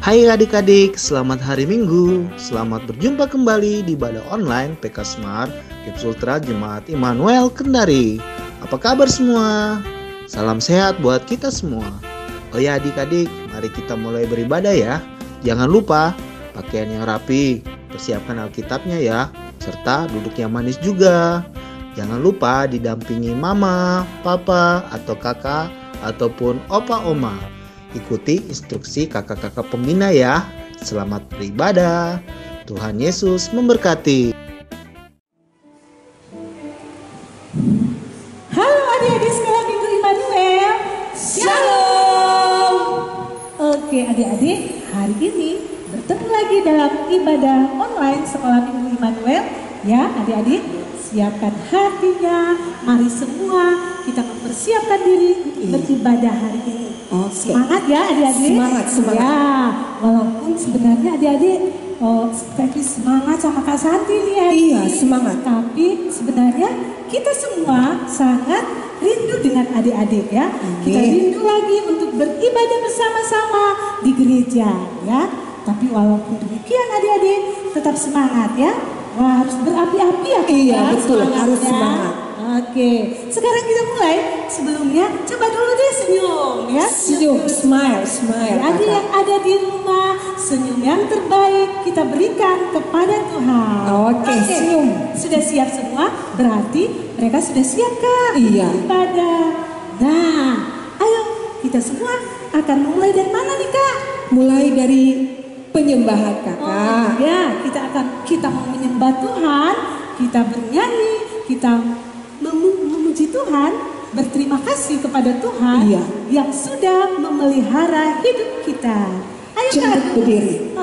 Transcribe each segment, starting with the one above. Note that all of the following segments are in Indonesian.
Hai adik-adik, selamat hari Minggu. Selamat berjumpa kembali di ibadah online PK Smart Kipsultra Jemaat Immanuel Kendari. Apa kabar semua? Salam sehat buat kita semua. Oh ya adik-adik, mari kita mulai beribadah ya. Jangan lupa pakaian yang rapi, persiapkan Alkitabnya ya, serta duduk yang manis juga. Jangan lupa didampingi mama, papa, atau kakak, ataupun opa oma. Ikuti instruksi kakak-kakak pembina ya. Selamat beribadah. Tuhan Yesus memberkati. Halo adik-adik sekolah Minggu Immanuel. Shalom. Oke adik-adik, hari ini bertemu lagi dalam ibadah online sekolah Minggu Immanuel. Ya adik-adik, siapkan hatinya. Mari semua kita mempersiapkan diri beribadah hari ini. Semangat ya adik-adik. Semangat. Ya, walaupun sebenarnya adik-adik seperti semangat sama Kak Santi nih ya. Iya, semangat. Tapi sebenarnya kita semua sangat rindu dengan adik-adik ya. Kita rindu lagi untuk beribadah bersama-sama di gereja ya. Tapi walaupun demikian adik-adik tetap semangat ya. Wah, harus berapi-api ya. Iya, betul, semangatnya. harus semangat. Oke, sekarang kita mulai. Sebelumnya coba dulu deh senyum ya. Senyum, smile. Adik yang ada di rumah, senyum yang terbaik kita berikan kepada Tuhan. Oke, senyum. Sudah siap semua? Berarti mereka sudah siap Kak. Iya. Ibadah. Nah, ayo kita semua akan mulai dari mana nih Kak? Mulai dari penyembahan kakak. Ya, kita mau menyembah Tuhan, kita bernyanyi, kita memuji Tuhan, berterima kasih kepada Tuhan yang sudah memelihara hidup kita. Ayo Kak, berdiri.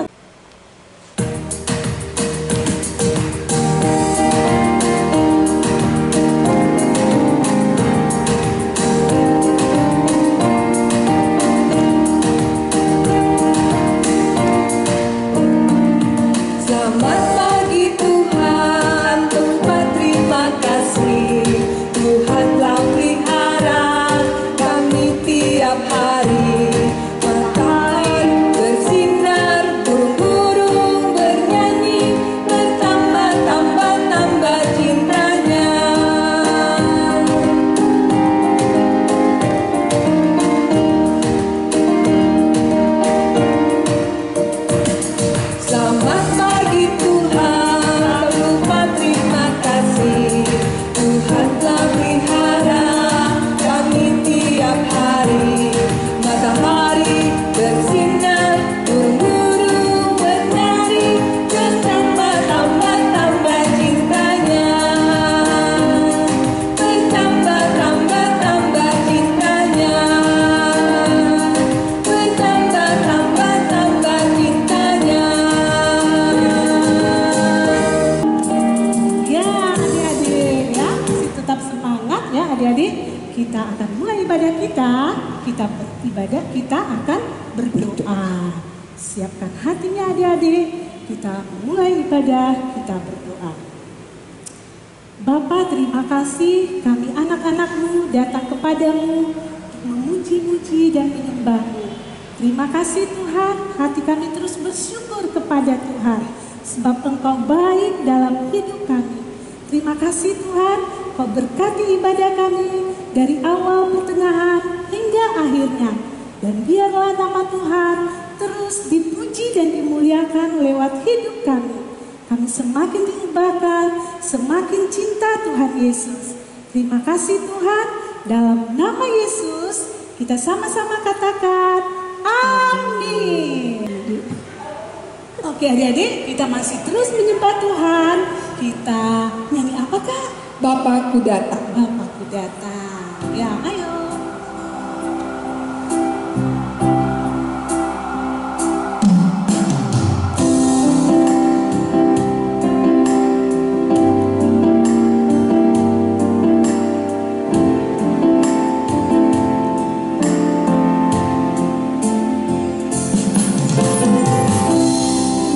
Selamat pagi Tuhan, Tuhan terima kasih. Tuhan telah pelihara kami tiap hari. Matahari bersinar, burung-burung bernyanyi, bertambah cintanya. Selamat pagi Tuhan, lupa terima kasih. Tuhan telah pelihara kami tiap hari. Matahari bersinar, burung-burung bernari, bertambah cintanya. Bertambah cintanya. Bertambah cintanya. ya adik-adik ya, masih tetap semangat ya adik-adik. Kita akan mulai ibadah kita. Kita beribadah, kita akan berdoa. Siapkan hatinya adik-adik. Kita mulai ibadah, kita berdoa. Bapa, terima kasih kami anak-anak-Mu datang kepadamu untuk memuji-muji dan menyembah-Mu. Terima kasih Tuhan, hati kami terus bersyukur kepada Tuhan, sebab Engkau baik dalam hidup kami. Terima kasih Tuhan, Kau berkati ibadah kami dari awal, pertengahan, hingga akhirnya. Dan biarlah nama Tuhan terus dipuji dan dimuliakan lewat hidup kami. Kami semakin diubahkan, semakin cinta Tuhan Yesus. Terima kasih Tuhan, dalam nama Yesus kita sama-sama katakan amin. Oke adik-adik, kita masih terus menyembah Tuhan. Kita nyanyi apa Kak? Bapakku datang. Bapakku datang. Ya, ayo.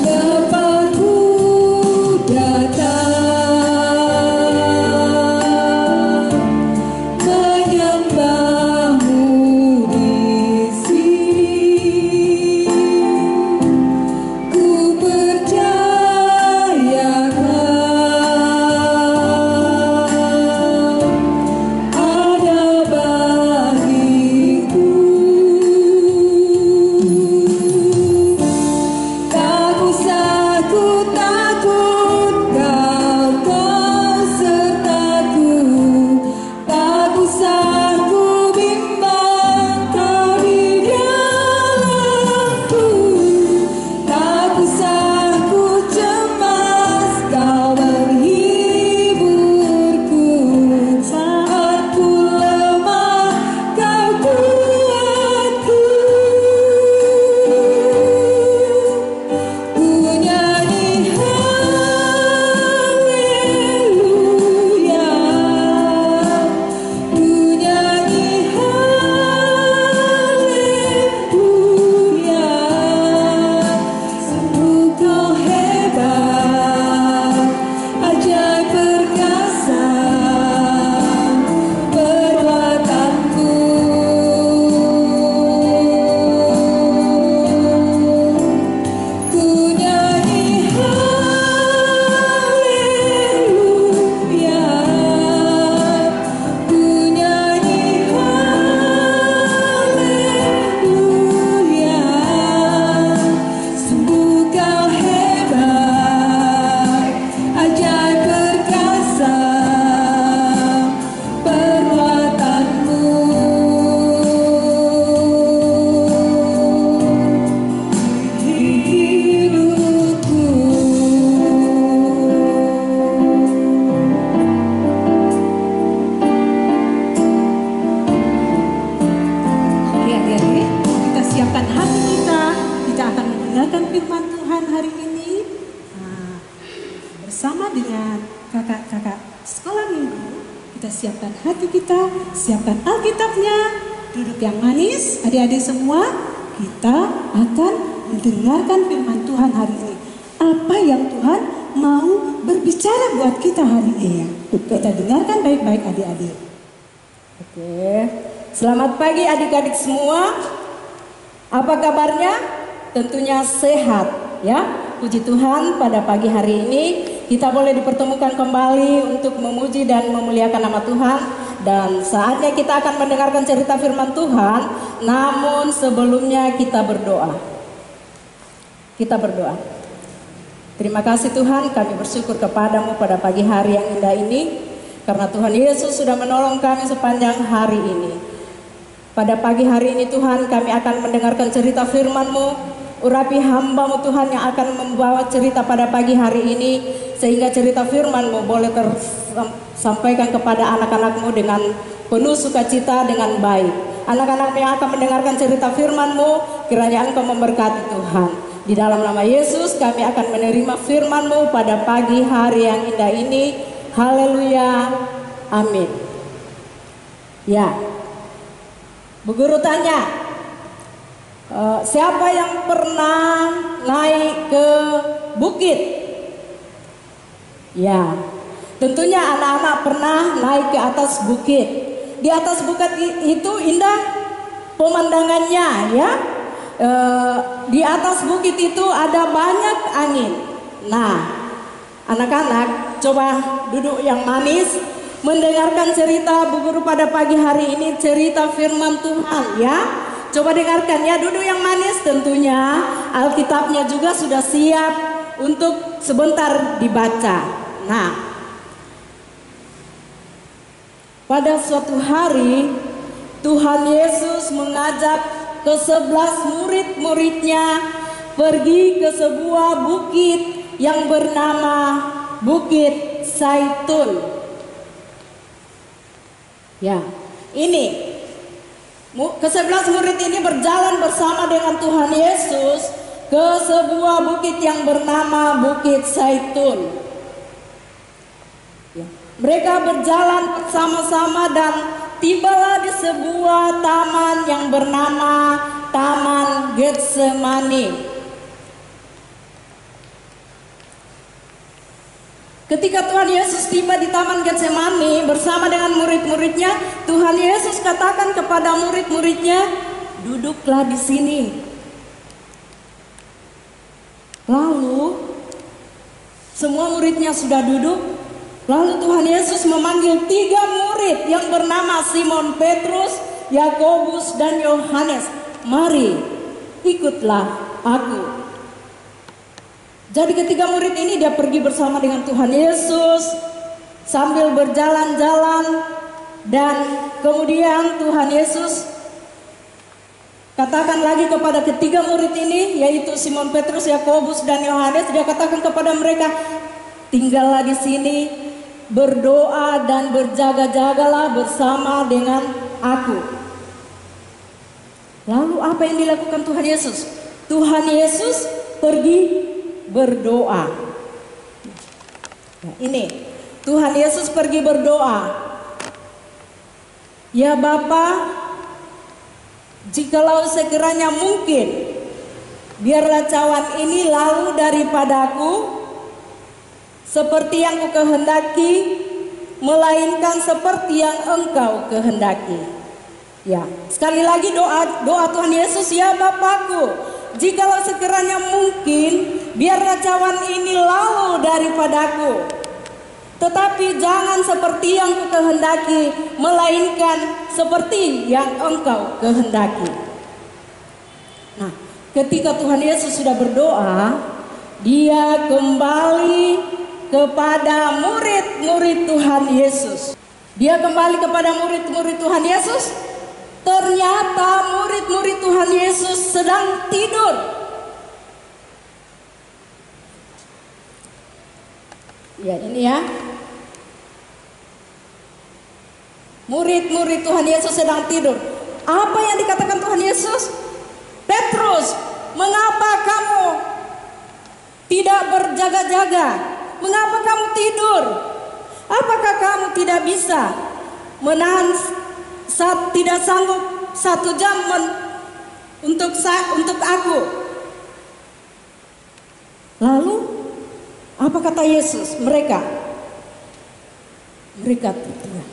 Bapakku datang menyembah dengan kakak-kakak sekolah minggu, kita siapkan hati kita, siapkan Alkitabnya, duduk yang manis, adik-adik semua, kita akan mendengarkan firman Tuhan hari ini. Apa yang Tuhan mau berbicara buat kita hari ini ya? Kita dengarkan baik-baik adik-adik. Oke. Selamat pagi adik-adik semua. Apa kabarnya? Tentunya sehat ya. Puji Tuhan, pada pagi hari ini kita boleh dipertemukan kembali untuk memuji dan memuliakan nama Tuhan. Dan saatnya kita akan mendengarkan cerita firman Tuhan. Namun sebelumnya kita berdoa. Kita berdoa. Terima kasih Tuhan, kami bersyukur kepadamu pada pagi hari yang indah ini. Karena Tuhan Yesus sudah menolong kami sepanjang hari ini. Pada pagi hari ini Tuhan, kami akan mendengarkan cerita firman-Mu. Urapi hamba-Mu Tuhan yang akan membawa cerita pada pagi hari ini, sehingga cerita firman-Mu boleh tersampaikan kepada anak-anak-Mu dengan penuh sukacita, dengan baik. Anak-anak yang akan mendengarkan cerita firman-Mu, kiranya Engkau memberkati Tuhan. Di dalam nama Yesus kami akan menerima firman-Mu pada pagi hari yang indah ini. Haleluya, amin. Ya, Bu Guru tanya, siapa yang pernah naik ke bukit? Ya, tentunya anak-anak pernah naik ke atas bukit. Di atas bukit itu indah pemandangannya ya. Di atas bukit itu ada banyak angin. Nah, anak-anak coba duduk yang manis, mendengarkan cerita Bu Guru pada pagi hari ini, cerita firman Tuhan ya. Coba dengarkan ya, duduk yang manis, tentunya Alkitabnya juga sudah siap untuk sebentar dibaca. Nah, pada suatu hari Tuhan Yesus mengajak ke-11 murid-muridnya pergi ke sebuah bukit yang bernama Bukit Zaitun. Ya, ini ke-11 murid ini berjalan bersama dengan Tuhan Yesus ke sebuah bukit yang bernama Bukit Zaitun. Ya. Mereka berjalan bersama-sama dan tibalah di sebuah taman yang bernama Taman Getsemani. Ketika Tuhan Yesus tiba di Taman Getsemani bersama dengan murid-muridnya, Tuhan Yesus katakan kepada murid-muridnya, duduklah di sini. Lalu semua muridnya sudah duduk. Lalu Tuhan Yesus memanggil 3 murid yang bernama Simon Petrus, Yakobus dan Yohanes. Mari, ikutlah aku. Jadi ketiga murid ini dia pergi bersama dengan Tuhan Yesus sambil berjalan-jalan, dan kemudian Tuhan Yesus katakan lagi kepada ketiga murid ini, yaitu Simon Petrus, Yakobus dan Yohanes. Dia katakan kepada mereka, tinggallah di sini, berdoa dan berjaga-jagalah bersama dengan aku. Lalu apa yang dilakukan Tuhan Yesus? Tuhan Yesus pergi berdoa. Nah, ini Tuhan Yesus pergi berdoa. Ya Bapa, jikalau sekiranya mungkin, biarlah cawan ini lalu daripadaku, seperti yang ku kehendaki, melainkan seperti yang Engkau kehendaki. Ya, sekali lagi doa Tuhan Yesus, ya Bapakku, jikalau sekiranya mungkin, biarlah cawan ini lalu daripadaku, tetapi jangan seperti yang ku kehendaki, melainkan seperti yang Engkau kehendaki. Nah, ketika Tuhan Yesus sudah berdoa, dia kembali kepada murid-murid Tuhan Yesus. Dia kembali kepada murid-murid Tuhan Yesus. Ternyata murid-murid Tuhan Yesus sedang tidur. Ya, ini ya. Murid-murid Tuhan Yesus sedang tidur. Apa yang dikatakan Tuhan Yesus? Petrus, mengapa kamu tidak berjaga-jaga? Mengapa kamu tidur? Apakah kamu tidak bisa menahan tidak sanggup 1 jam untuk aku? Lalu apa kata Yesus? Mereka terdiam.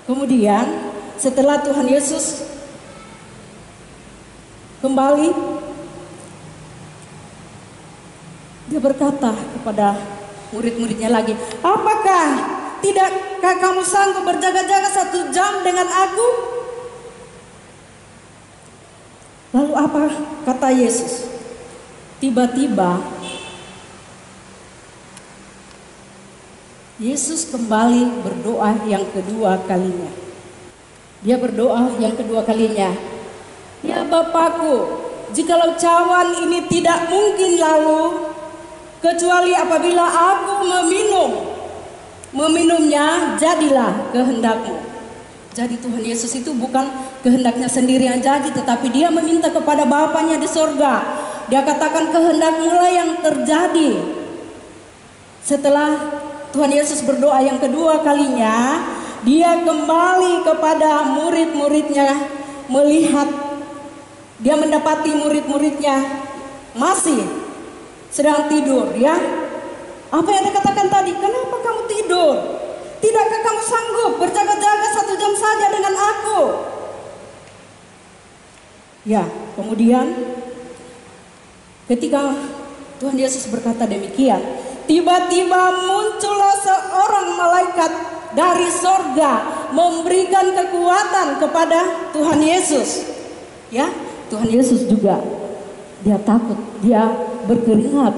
Kemudian setelah Tuhan Yesus kembali, dia berkata kepada murid-muridnya lagi, apakah tidakkah kamu sanggup berjaga-jaga 1 jam dengan aku? Lalu apa kata Yesus? Tiba-tiba Yesus kembali berdoa yang kedua kalinya. Dia berdoa yang kedua kalinya. Ya Bapakku, jikalau cawan ini tidak mungkin lalu, kecuali apabila aku meminumnya, jadilah kehendak-Mu. Jadi Tuhan Yesus itu bukan kehendaknya sendiri yang jadi, tetapi dia meminta kepada Bapanya di sorga. Dia katakan kehendak-Mu lah yang terjadi. Setelah Tuhan Yesus berdoa yang kedua kalinya, dia kembali kepada murid-muridnya, melihat dia mendapati murid-muridnya masih sedang tidur, ya. Apa yang dikatakan tadi? Kenapa kamu tidur? Tidakkah kamu sanggup berjaga-jaga 1 jam saja dengan aku? Ya, kemudian ketika Tuhan Yesus berkata demikian, tiba-tiba muncullah seorang malaikat dari sorga memberikan kekuatan kepada Tuhan Yesus. Ya, Tuhan Yesus juga dia takut, dia berkeringat,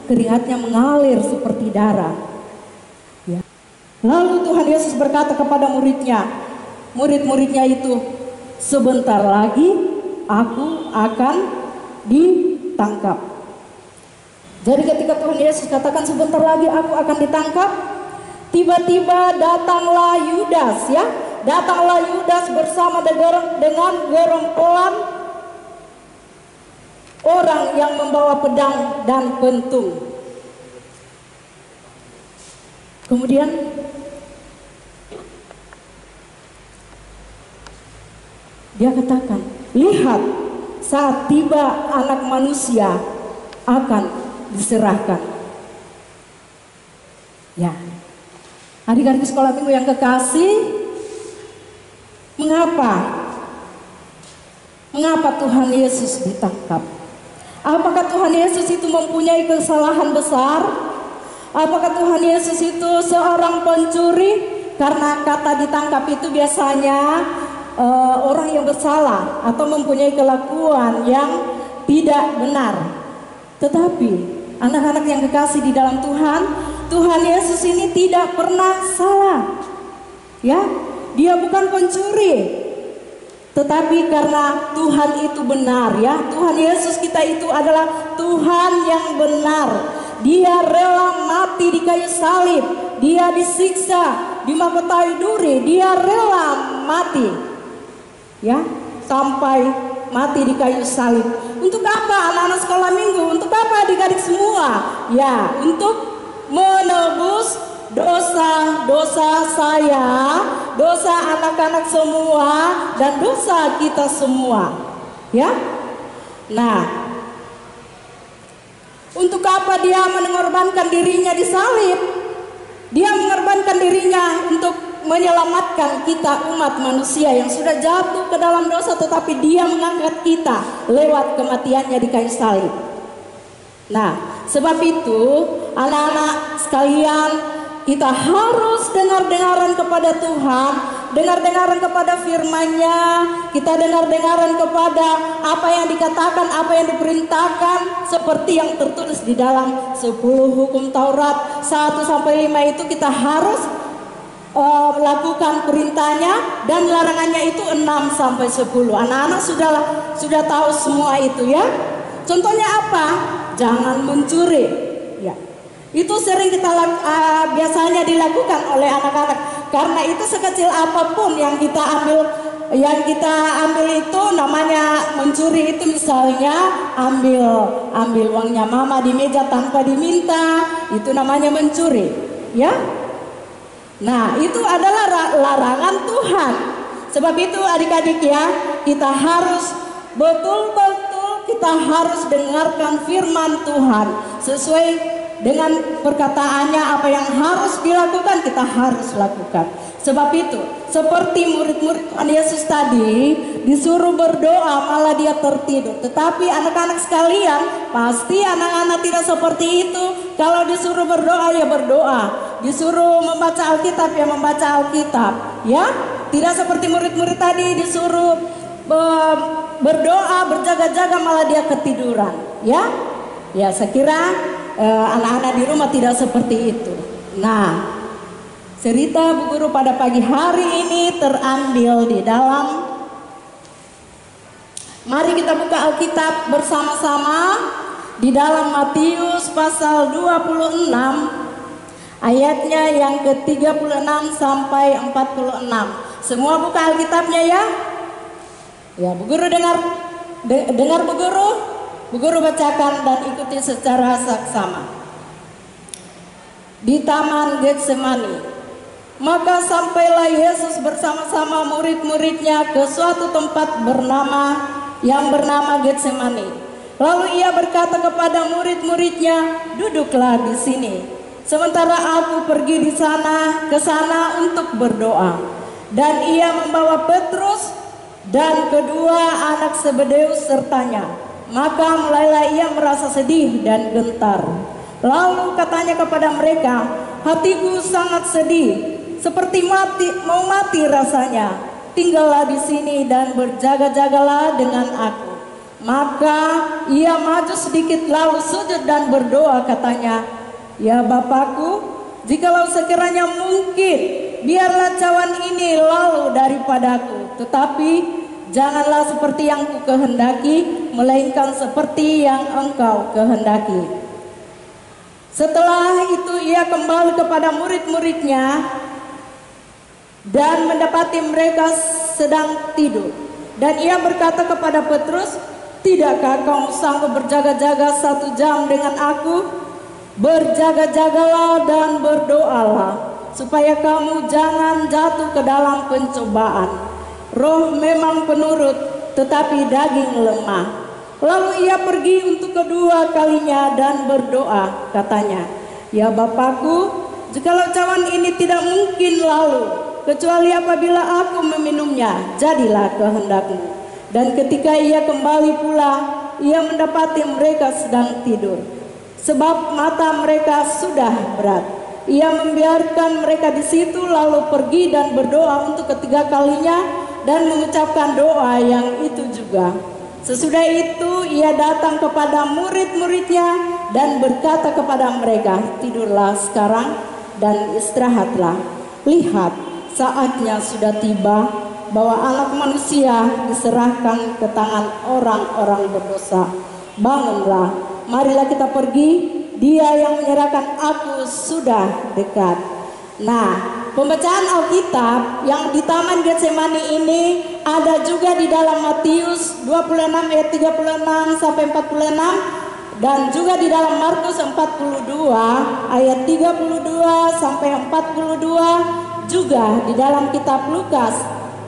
keringatnya mengalir seperti darah. Ya. Lalu Tuhan Yesus berkata kepada murid-muridnya itu, sebentar lagi aku akan ditangkap. Jadi ketika Tuhan Yesus katakan sebentar lagi aku akan ditangkap, tiba-tiba datanglah Yudas, ya. Datanglah Yudas bersama dengan gerombolan orang yang membawa pedang dan pentung. Kemudian dia katakan, lihat, saat tiba Anak Manusia akan diserahkan. Ya, adik-adik sekolah minggu yang kekasih, mengapa Tuhan Yesus ditangkap? Apakah Tuhan Yesus itu mempunyai kesalahan besar? Apakah Tuhan Yesus itu seorang pencuri? Karena kata ditangkap itu biasanya orang yang bersalah atau mempunyai kelakuan yang tidak benar. Tetapi anak-anak yang kekasih di dalam Tuhan, Tuhan Yesus ini tidak pernah salah. Ya, dia bukan pencuri. Tetapi karena Tuhan itu benar, ya, Tuhan Yesus kita itu adalah Tuhan yang benar. Dia rela mati di kayu salib, dia disiksa, dimahkotai duri, dia rela mati, ya, sampai mati di kayu salib. Untuk apa anak-anak sekolah minggu? Untuk apa adik-adik semua? Ya, untuk menebus dosa-dosa saya, dosa anak-anak semua, dan dosa kita semua, ya. Nah, untuk apa dia mengorbankan dirinya di salib? Dia mengorbankan dirinya untuk menyelamatkan kita umat manusia yang sudah jatuh ke dalam dosa, tetapi dia mengangkat kita lewat kematiannya di kayu salib. Nah, sebab itu anak-anak sekalian, kita harus dengar-dengaran kepada Tuhan, dengar-dengaran kepada firman-Nya, kita dengar-dengaran kepada apa yang dikatakan, apa yang diperintahkan, seperti yang tertulis di dalam 10 hukum Taurat 1-5 itu kita harus melakukan perintahnya, dan larangannya itu 6-10. Anak-anak sudah tahu semua itu, ya. Contohnya apa? Jangan mencuri, ya. Itu sering kita biasanya dilakukan oleh anak-anak. Karena itu sekecil apapun yang kita ambil yang kita ambil itu namanya mencuri. Itu misalnya ambil uangnya mama di meja tanpa diminta, itu namanya mencuri, ya. Nah, itu adalah larangan Tuhan. Sebab itu adik-adik ya, kita harus betul-betul kita harus dengarkan firman Tuhan sesuai dengan perkataannya. Apa yang harus dilakukan kita harus lakukan. Sebab itu seperti murid-murid Tuhan Yesus tadi disuruh berdoa malah dia tertidur. Tetapi anak-anak sekalian, pasti anak-anak tidak seperti itu. Kalau disuruh berdoa ya berdoa, disuruh membaca Alkitab ya membaca Alkitab, ya. Tidak seperti murid-murid tadi disuruh berdoa berjaga-jaga malah dia ketiduran, ya. Ya, saya kira anak-anak di rumah tidak seperti itu. Nah, cerita Bu Guru pada pagi hari ini terambil di dalam, mari kita buka Alkitab bersama-sama di dalam Matius pasal 26 ayatnya yang ke-36 sampai 46. Semua buka Alkitabnya ya. Ya, Bu Guru dengar Bu Guru bacakan dan ikuti secara saksama. Di Taman Getsemani, maka sampailah Yesus bersama-sama murid-muridnya ke suatu tempat yang bernama Getsemani. Lalu ia berkata kepada murid-muridnya, "Duduklah di sini, sementara aku pergi ke sana untuk berdoa." Dan ia membawa Petrus dan kedua anak Zebedeus sertanya. Maka mulailah ia merasa sedih dan gentar. Lalu katanya kepada mereka, "Hatiku sangat sedih, seperti mau mati rasanya. Tinggallah di sini dan berjaga-jagalah dengan aku." Maka ia maju sedikit lalu sujud dan berdoa, katanya, "Ya Bapakku, jikalau sekiranya mungkin, biarlah cawan ini lalu daripadaku, tetapi janganlah seperti yang ku kehendaki, melainkan seperti yang Engkau kehendaki." Setelah itu ia kembali kepada murid-muridnya dan mendapati mereka sedang tidur. Dan ia berkata kepada Petrus, "Tidakkah kamu sanggup berjaga-jaga 1 jam dengan aku? Berjaga-jagalah dan berdoalah, supaya kamu jangan jatuh ke dalam pencobaan. Roh memang penurut, tetapi daging lemah." Lalu ia pergi untuk kedua kalinya dan berdoa, katanya, "Ya Bapakku, jikalau cawan ini tidak mungkin lalu, kecuali apabila aku meminumnya, jadilah kehendak-Mu." Dan ketika ia kembali pula, ia mendapati mereka sedang tidur, sebab mata mereka sudah berat. Ia membiarkan mereka di situ, lalu pergi dan berdoa untuk ketiga kalinya dan mengucapkan doa yang itu juga. Sesudah itu ia datang kepada murid-muridnya dan berkata kepada mereka, "Tidurlah sekarang dan istirahatlah. Lihat, saatnya sudah tiba bahwa Anak Manusia diserahkan ke tangan orang-orang berdosa. Bangunlah, marilah kita pergi. Dia yang menyerahkan aku sudah dekat." Nah, pembacaan Alkitab yang di Taman Getsemani ini ada juga di dalam Matius 26 ayat 36 sampai 46 dan juga di dalam Markus 42 ayat 32 sampai 42, juga di dalam kitab Lukas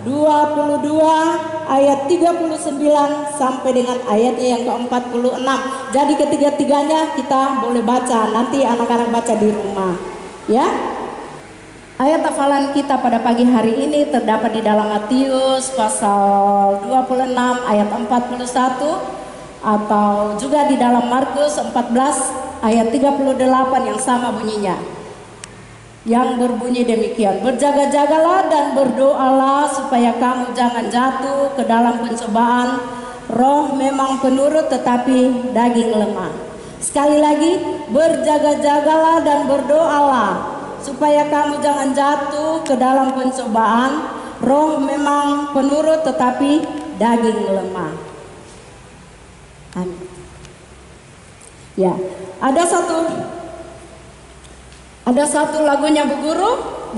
22 ayat 39 sampai dengan ayatnya yang ke-46. Jadi ketiga-tiganya kita boleh baca, nanti anak-anak baca di rumah, ya. Ayat hafalan kita pada pagi hari ini terdapat di dalam Matius pasal 26 ayat 41 atau juga di dalam Markus 14 ayat 38 yang sama bunyinya. Yang berbunyi demikian, "Berjaga-jagalah dan berdoalah supaya kamu jangan jatuh ke dalam pencobaan. Roh memang penurut tetapi daging lemah." Sekali lagi, berjaga-jagalah dan berdoalah supaya kamu jangan jatuh ke dalam pencobaan. Roh memang penurut tetapi daging lemah. Amin. Ya, ada satu lagunya Bu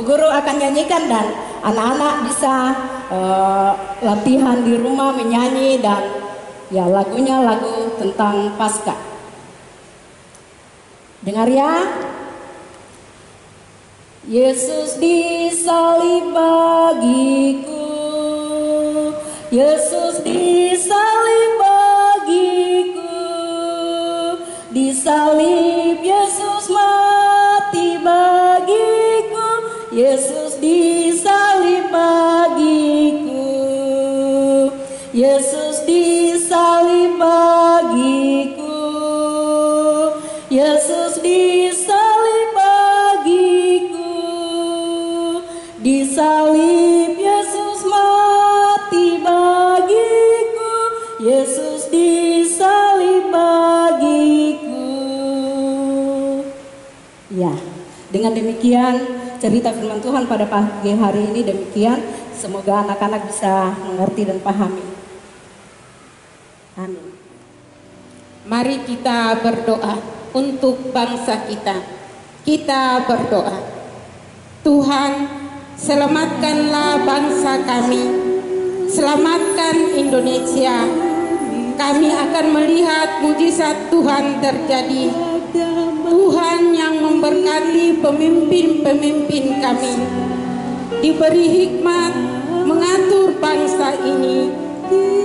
Guru akan nyanyikan dan anak-anak bisa latihan di rumah menyanyi dan ya lagunya lagu tentang Paskah. Dengar ya. Yesus disalib bagiku, Yesus disalib bagiku, disalib Yesus mati bagiku, Yesus disalib bagiku, Yesus disalib bagiku, Yesus disalib bagiku, disalib Yesus mati bagiku, Yesus disalib bagiku. Ya, dengan demikian cerita firman Tuhan pada pagi hari ini demikian. Semoga anak-anak bisa mengerti dan pahami. Amin. Mari kita berdoa untuk bangsa kita. Kita berdoa. Tuhan, selamatkanlah bangsa kami. Selamatkan Indonesia. Kami akan melihat mujizat Tuhan terjadi. Tuhan yang memberkati pemimpin-pemimpin kami, diberi hikmat mengatur bangsa ini.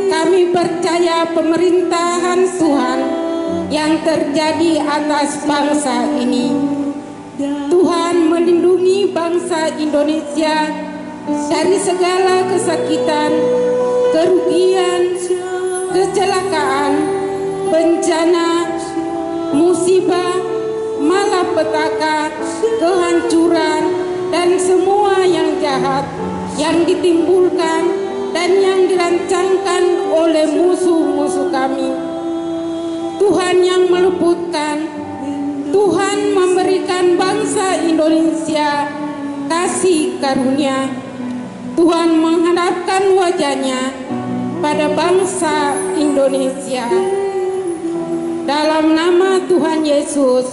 Kami percaya pemerintahan Tuhan yang terjadi atas bangsa ini. Tuhan melindungi bangsa Indonesia dari segala kesakitan, kerugian, kecelakaan, bencana, musibah, malapetaka, kehancuran, dan semua yang jahat yang ditimbulkan dan yang dirancangkan oleh musuh-musuh kami. Tuhan yang meluputkan, Tuhan memberikan bangsa Indonesia kasih karunia. Tuhan menghadapkan wajahnya pada bangsa Indonesia. Dalam nama Tuhan Yesus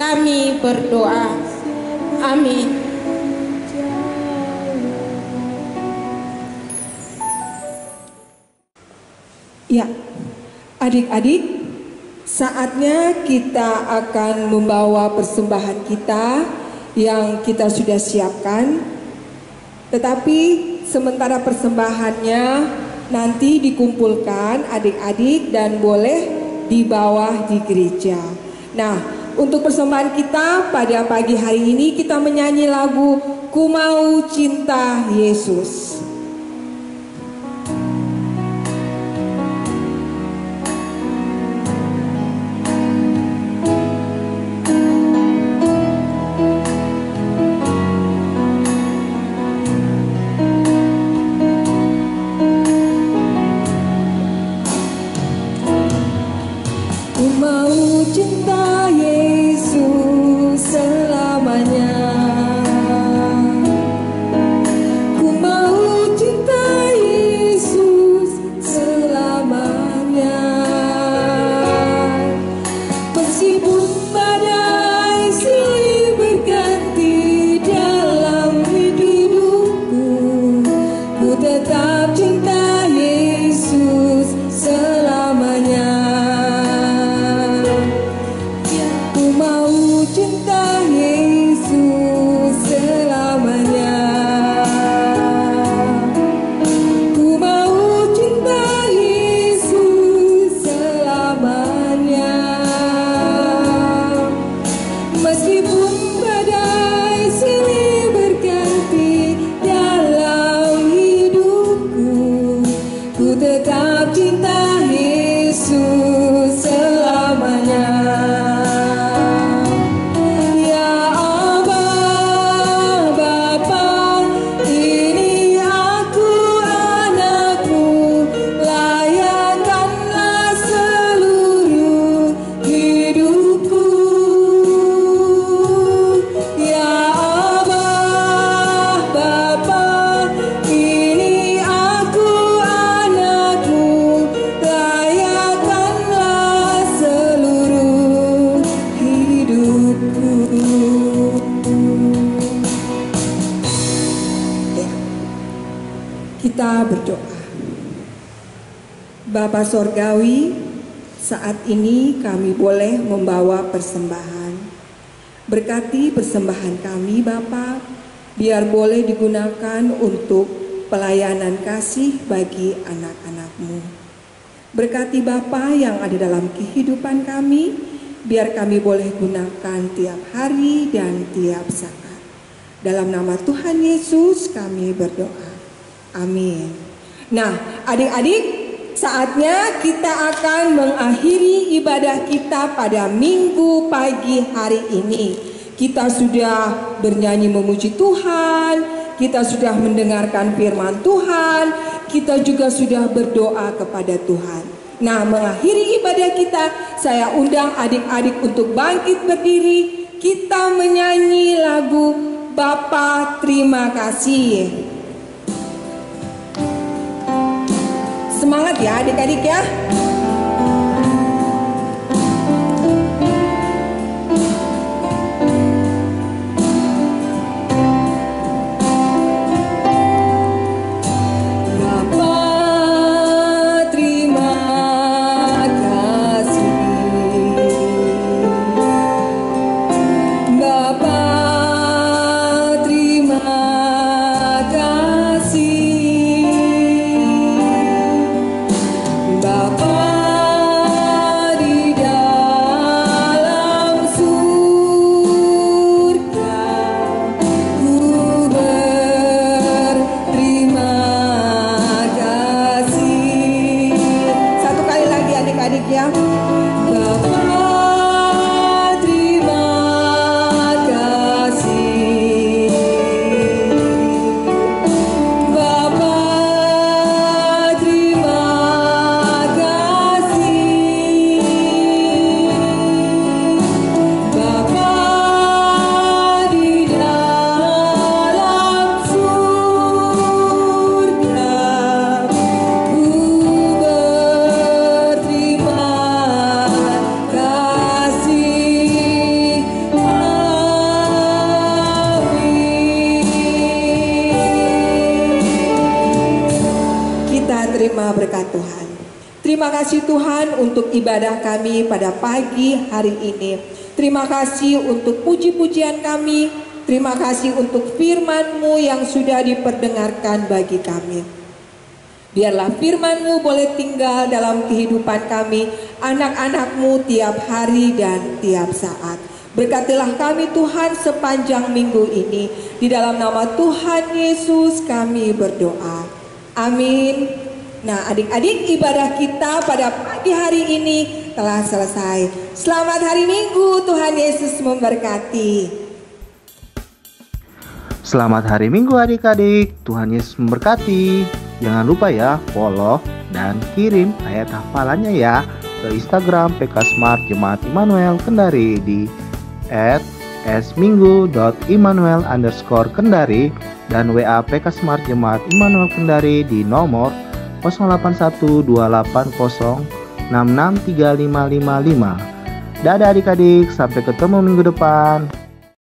kami berdoa. Amin. Ya, adik-adik, saatnya kita akan membawa persembahan kita yang kita sudah siapkan. Tetapi sementara persembahannya nanti dikumpulkan adik-adik dan boleh di bawah di gereja. Nah, untuk persembahan kita pada pagi hari ini kita menyanyi lagu Ku Mau Cinta Yesus. Kita berdoa. Bapa Sorgawi, saat ini kami boleh membawa persembahan. Berkati persembahan kami Bapa, biar boleh digunakan untuk pelayanan kasih bagi anak-anak-Mu. Berkati Bapa yang ada dalam kehidupan kami, biar kami boleh gunakan tiap hari dan tiap saat. Dalam nama Tuhan Yesus kami berdoa. Amin. Nah, adik-adik, saatnya kita akan mengakhiri ibadah kita pada minggu pagi hari ini. Kita sudah bernyanyi memuji Tuhan, kita sudah mendengarkan firman Tuhan, kita juga sudah berdoa kepada Tuhan. Nah, mengakhiri ibadah kita, saya undang adik-adik untuk bangkit berdiri. Kita menyanyi lagu Bapa Terima Kasih. Semangat ya adik-adik ya. Berkat Tuhan. Terima kasih Tuhan untuk ibadah kami pada pagi hari ini. Terima kasih untuk puji-pujian kami. Terima kasih untuk firman-Mu yang sudah diperdengarkan bagi kami. Biarlah firman-Mu boleh tinggal dalam kehidupan kami, anak-anak-Mu tiap hari dan tiap saat. Berkatilah kami Tuhan sepanjang minggu ini. Di dalam nama Tuhan Yesus kami berdoa. Amin. Nah, adik-adik, ibadah kita pada pagi hari ini telah selesai. Selamat hari Minggu, Tuhan Yesus memberkati. Selamat hari Minggu adik-adik, Tuhan Yesus memberkati. Jangan lupa ya, follow dan kirim ayat hafalannya ya ke Instagram PK Smart Jemaat Immanuel Kendari di @sminggu.immanuel_kendari dan WA PK Smart Jemaat Immanuel Kendari di nomor 081280663555. Dadah adik-adik, sampai ketemu minggu depan.